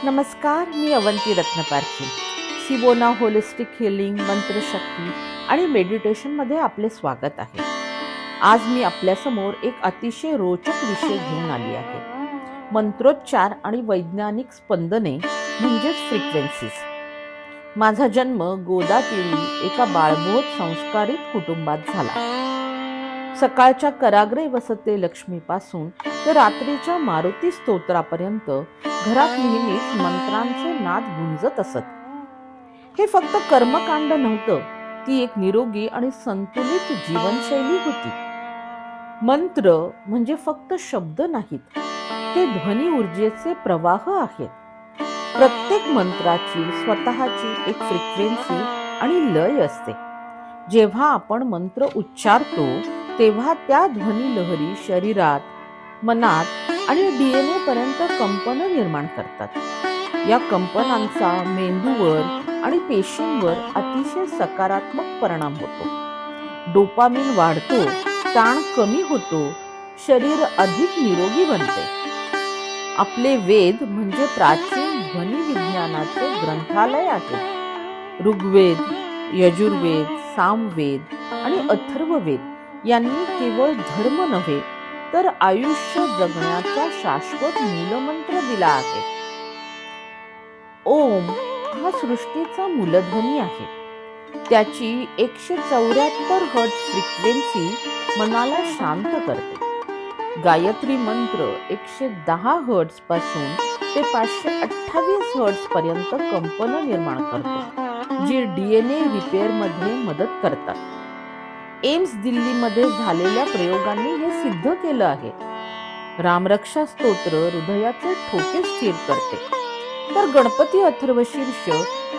नमस्कार, मी Avanti Ratnaparkhi. सिबोना holistic healing, मंत्रशक्ती आणि मेडिटेशनमध्ये आपले स्वागत आहे. आज मी आपल्यासमोर एक अतिशय रोचक विषय घेऊन आली आहे. मंत्रोच्चार आणि वैज्ञानिक स्पंदने म्हणजेच फ्रिक्वेन्सीज. माझा जन्म गोदातीरी एका बाळबोध संस्कारित कुटुंबात झाला. सकाळच्या कराग्रे वसते लक्ष्मीपासून ते रात्रीच्या मारुती स्तोत्रापर्यंत घरात नेहमीच मंत्रांचे नाद गुंजत असत. हे फक्त कर्मकांड नव्हतं, ती एक निरोगी आणि संतुलित जीवनशैली होती. मंत्र म्हणजे फक्त शब्द नाहीत, ते ध्वनी ऊर्जेचे प्रवाह आहेत. प्रत्येक मंत्राची स्वतःची एक फ्रिक्वेन्सी आणि लय असते. जेव्हा आपण मंत्र उच्चारतो तेव्हा त्या ध्वनी लहरी शरीरात, मनात आणि DNA पर्यंत कंपन निर्माण करतात. या कंपनांचा मेंदूवर आणि पेशींवर अतिशय सकारात्मक परिणाम होतो. डोपामिन वाढतो, ताण कमी होतो, शरीर अधिक निरोगी बनते. आपले वेद म्हणजे प्राचीन ध्वनी विज्ञानाचे ग्रंथालय आहे. ऋग्वेद, यजुर्वेद, सामवेद आणि अथर्ववेद यांनी केवळ धर्म नव्हे तर आयुष्य जगण्याचा शाश्वत मूलमंत्र दिला आहे. ओम हा सृष्टीचा मूलध्वनी आहे. त्याची 174 हर्ट्झ फ्रिक्वेन्सी मनाला शांत करते. गायत्री मंत्र 110 हर्ट्झ पासून ते 528 हर्ट्झ पर्यंत कंपन निर्माण करतो, जी DNA रिपेअर मध्ये मदत करतात. एम्स दिल्लीमध्ये झालेल्या प्रयोगांनी हे सिद्ध केलं आहे. रामरक्षा स्तोत्र हृदयाचे ठोके स्थिर करते, तर गणपती अथर्वशीर्ष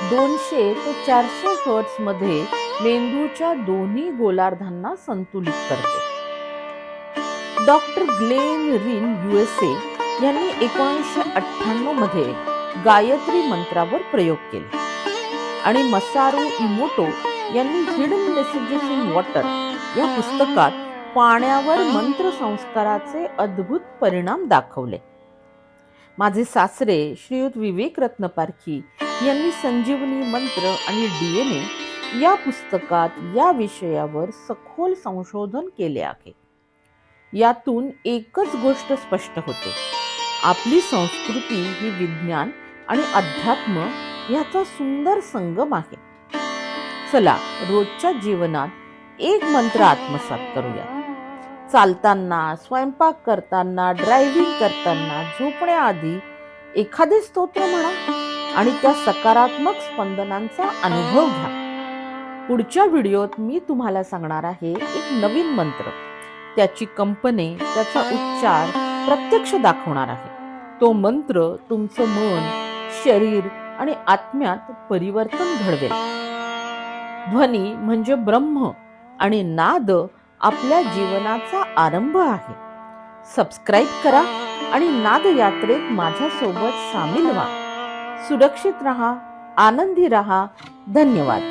200 ते 400 हर्ट्झ मध्ये मेंदूच्या दोन्ही गोलार्धांना संतुलित करते. डॉक्टर ग्लेन रिन USA यांनी 1998 मध्ये गायत्री मंत्रावर प्रयोग केले आणि मसारू इमोटो यांनी हिडन मेसेजेस इन वॉटर या पुस्तकात पाण्यावर मंत्र संस्काराचे अद्भुत परिणाम दाखवले. माझे सासरे श्रीयुत विवेक रत्नपारखी यांनी संजीवनी मंत्र आणि DNA या पुस्तकात या विषयावर सखोल संशोधन केले आहे. यातून एकच गोष्ट स्पष्ट होते: आपली संस्कृती ही विज्ञान आणि अध्यात्म याचा सुंदर संगम आहे. चला, रोजच्या जीवनात एक मंत्र आत्मसात करूया. चालताना, स्वयंपाक करताना, ड्रायव्हिंग करताना, झोपण्याआधी एखादे स्तोत्र म्हणा आणि त्या सकारात्मक स्पंदनांचा अनुभव घ्या. पुढच्या व्हिडिओत मी तुम्हाला सांगणार आहे एक नवीन मंत्र, त्याची कंपने, त्याचा उच्चार प्रत्यक्ष दाखवणार आहे. तो मंत्र तुमचं मन, शरीर आणि आत्म्यात परिवर्तन घडवेल. ध्वनी म्हणजे ब्रह्म आणि नाद आपल्या जीवनाचा आरंभ आहे. सबस्क्राईब करा आणि नाद यात्रेत माझ्यासोबत सामील व्हा. सुरक्षित रहा, आनंदी रहा. धन्यवाद.